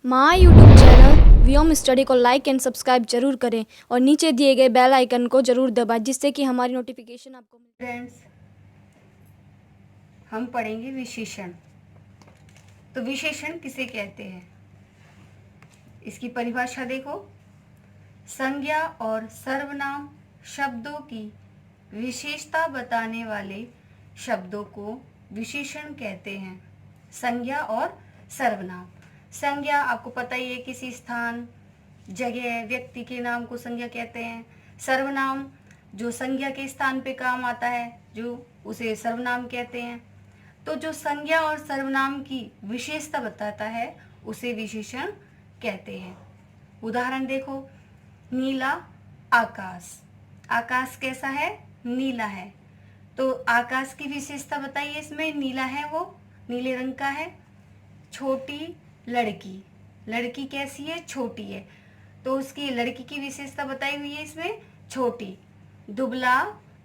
My YouTube channel Vyom study को like and subscribe जरूर करें और नीचे दिए गए बेल आइकन को जरूर दबाएं जिससे कि हमारी नोटिफिकेशन आपको मिले। फ्रेंड्स, हम पढ़ेंगे विशेषण। तो विशेषण किसे कहते हैं, इसकी परिभाषा देखो। संज्ञा और सर्वनाम शब्दों की विशेषता बताने वाले शब्दों को विशेषण कहते हैं। संज्ञा और सर्वनाम। संज्ञा आपको पता ही है, किसी स्थान, जगह, व्यक्ति के नाम को संज्ञा कहते हैं। सर्वनाम जो संज्ञा के स्थान पे काम आता है, जो उसे सर्वनाम कहते हैं। तो जो संज्ञा और सर्वनाम की विशेषता बताता है उसे विशेषण कहते हैं। उदाहरण देखो, नीला आकाश। आकाश कैसा है? नीला है। तो आकाश की विशेषता बताइए, इसमें नीला है, वो नीले रंग का है। छोटी लड़की। लड़की कैसी है? छोटी है। तो उसकी लड़की की विशेषता बताई हुई है इसमें, छोटी। दुबला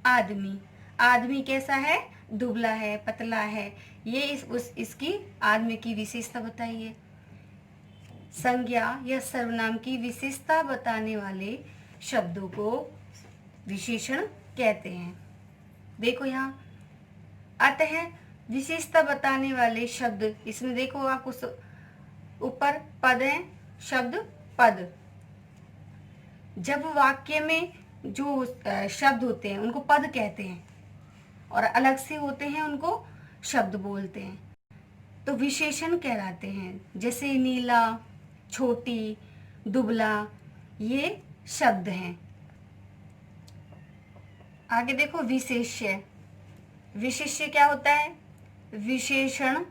आदमी। आदमी कैसा है? दुबला है, पतला है। ये इसकी आदमी की विशेषता बताई है। संज्ञा या सर्वनाम की विशेषता बताने वाले शब्दों को विशेषण कहते हैं। देखो यहाँ, अतः विशेषता बताने वाले शब्द, इसमें देखो आपको ऊपर पद है, शब्द पद। जब वाक्य में जो शब्द होते हैं उनको पद कहते हैं और अलग से होते हैं उनको शब्द बोलते हैं, तो विशेषण कहलाते हैं। जैसे नीला, छोटी, दुबला, ये शब्द हैं। आगे देखो, विशेष्य। विशेष्य क्या होता है? विशेषण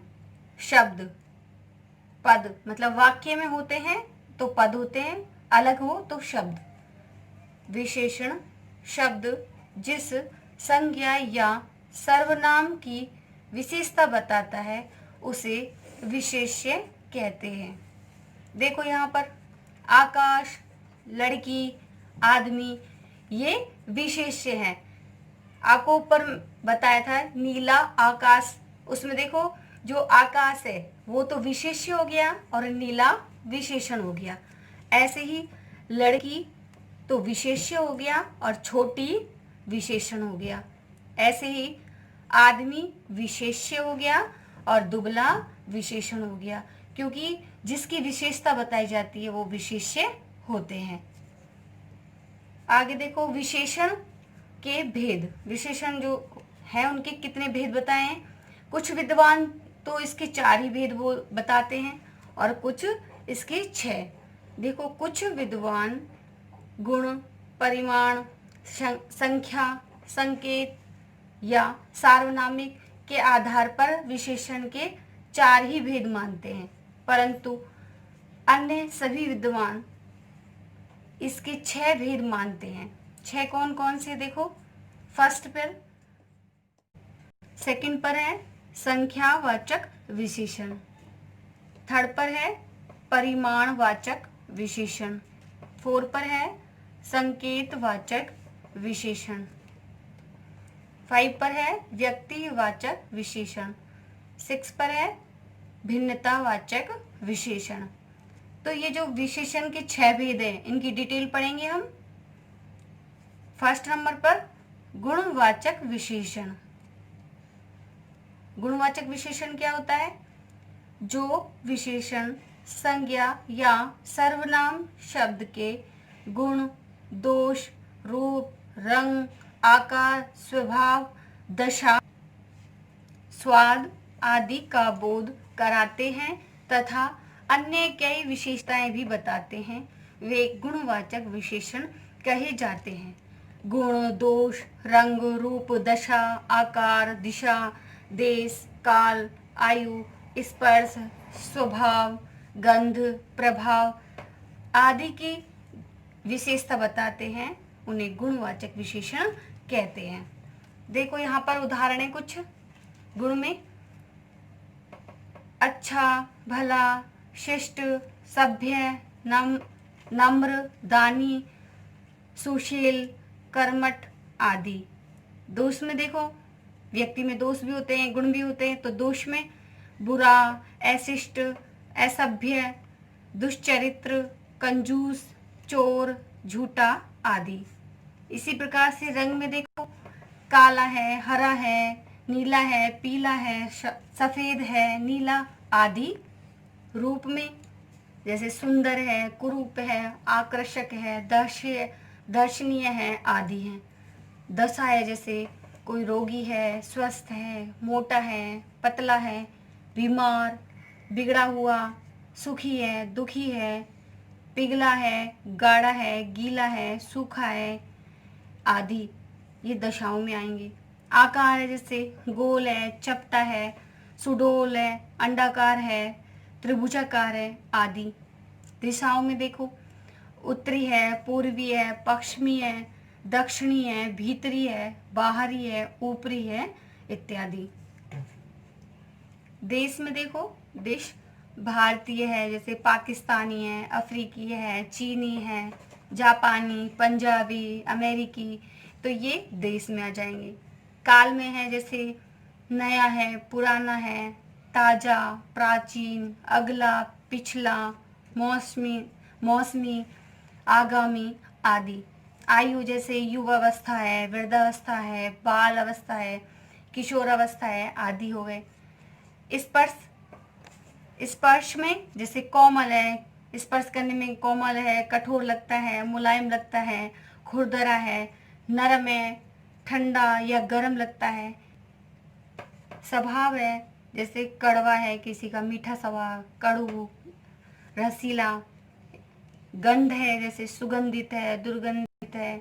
शब्द। पद मतलब वाक्य में होते हैं तो पद होते हैं, अलग हो तो शब्द। विशेषण शब्द जिस संज्ञा या सर्वनाम की विशेषता बताता है उसे विशेष्य कहते हैं। देखो यहाँ पर, आकाश, लड़की, आदमी, ये विशेष्य है। आपको ऊपर बताया था नीला आकाश, उसमें देखो जो आकाश है वो तो विशेष्य हो गया और नीला विशेषण हो गया। ऐसे ही लड़की तो विशेष्य हो गया और छोटी विशेषण हो गया। ऐसे ही आदमी विशेष्य हो गया और दुबला विशेषण हो गया, क्योंकि जिसकी विशेषता बताई जाती है वो विशेष्य होते हैं। आगे देखो, विशेषण के भेद। विशेषण जो है उनके कितने भेद बताए हैं? कुछ विद्वान तो इसके 4 ही भेद वो बताते हैं और कुछ इसके 6। देखो, कुछ विद्वान गुण, परिमाण, संख्या, संकेत या सार्वनामिक के आधार पर विशेषण के 4 ही भेद मानते हैं, परंतु अन्य सभी विद्वान इसके 6 भेद मानते हैं। 6 कौन कौन से? देखो, फर्स्ट पर, सेकंड पर है संख्यावाचक विशेषण, थर्ड पर है परिमाणवाचक विशेषण, 4 पर है संकेतवाचक विशेषण, 5 पर है व्यक्तिवाचक विशेषण, 6 पर है भिन्नतावाचक विशेषण। तो ये जो विशेषण के 6 भेद हैं इनकी डिटेल पढ़ेंगे हम। फर्स्ट नंबर पर गुणवाचक विशेषण। गुणवाचक विशेषण क्या होता है? जो विशेषण संज्ञा या सर्वनाम शब्द के गुण, दोष, रूप, रंग, आकार, स्वभाव, दशा, स्वाद आदि का बोध कराते हैं तथा अन्य कई विशेषताएं भी बताते हैं, वे गुणवाचक विशेषण कहे जाते हैं। गुण, दोष, रंग, रूप, दशा, आकार, दिशा, देश, काल, आयु, स्पर्श, स्वभाव, गंध, प्रभाव आदि की विशेषता बताते हैं, उन्हें गुणवाचक विशेषण कहते हैं। देखो यहाँ पर उदाहरण है कुछ गुण में। अच्छा, भला, शिष्ट, सभ्य, नम्र, दानी, सुशील, कर्मठ आदि। दोष में देखो, व्यक्ति में दोष भी होते हैं, गुण भी होते हैं। तो दोष में बुरा, अशिष्ट, असभ्य, दुष्चरित्र, कंजूस, चोर, झूठा आदि। इसी प्रकार से रंग में देखो, काला है, हरा है, नीला है, पीला है, सफेद है, नीला आदि। रूप में जैसे सुंदर है, कुरूप है, आकर्षक है, दर्शनीय है आदि हैं। दशा है जैसे कोई रोगी है, स्वस्थ है, मोटा है, पतला है, बीमार, बिगड़ा हुआ, सुखी है, दुखी है, पिघला है, गाढ़ा है, गीला है, सूखा है आदि, ये दशाओं में आएंगे। आकार है जैसे गोल है, चपटा है, सुडोल है, अंडाकार है, त्रिभुजाकार है आदि। दिशाओं में देखो, उत्तरी है, पूर्वी है, पश्चिमी है, दक्षिणी है, भीतरी है, बाहरी है, ऊपरी है इत्यादि। देश में देखो, देश भारतीय है जैसे पाकिस्तानी है, अफ्रीकी है, चीनी है, जापानी, पंजाबी, अमेरिकी, तो ये देश में आ जाएंगे। काल में है जैसे नया है, पुराना है, ताजा, प्राचीन, अगला, पिछला, मौसमी, आगामी आदि। आयु जैसे युवावस्था है, वृद्धावस्था है, बाल अवस्था है, किशोर अवस्था है आदि हो गए। स्पर्श में जैसे कोमल है, स्पर्श करने में कोमल है, कठोर लगता है, मुलायम लगता है, खुरदरा है, नरम है, ठंडा या गर्म लगता है। स्वभाव है जैसे कड़वा है, किसी का मीठा स्वभाव, कड़ू, रसीला। गंध है जैसे सुगंधित है, दुर्गंधित है।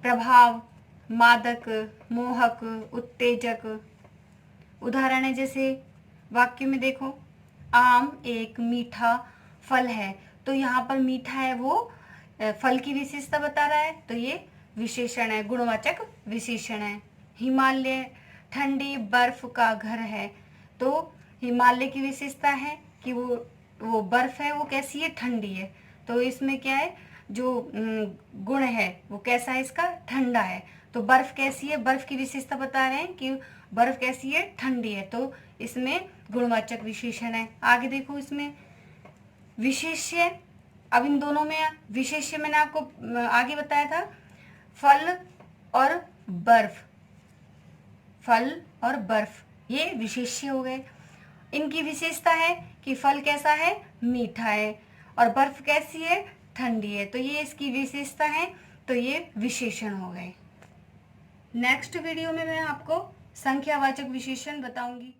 प्रभाव, मादक, मोहक, उत्तेजक। उदाहरण है जैसे वाक्य में देखो, आम एक मीठा फल है, तो यहाँ पर मीठा है वो फल की विशेषता बता रहा है, तो ये विशेषण है, गुणवाचक विशेषण है। हिमालय ठंडी बर्फ का घर है, तो हिमालय की विशेषता है कि वो बर्फ है, वो कैसी है, ठंडी है। तो इसमें क्या है, जो गुण है वो कैसा है, इसका ठंडा है। तो बर्फ कैसी है, बर्फ की विशेषता बता रहे हैं कि बर्फ कैसी है, ठंडी है, तो इसमें गुणवाचक विशेषण है। आगे देखो, इसमें विशेष्य, अब इन दोनों में विशेष्य मैंने आपको आगे बताया था, फल और बर्फ, फल और बर्फ ये विशेष्य हो गए। इनकी विशेषता है कि फल कैसा है, मीठा है, और बर्फ कैसी है, ठंडी है, तो ये इसकी विशेषता है, तो ये विशेषण हो गए। नेक्स्ट वीडियो में मैं आपको संख्यावाचक विशेषण बताऊंगी।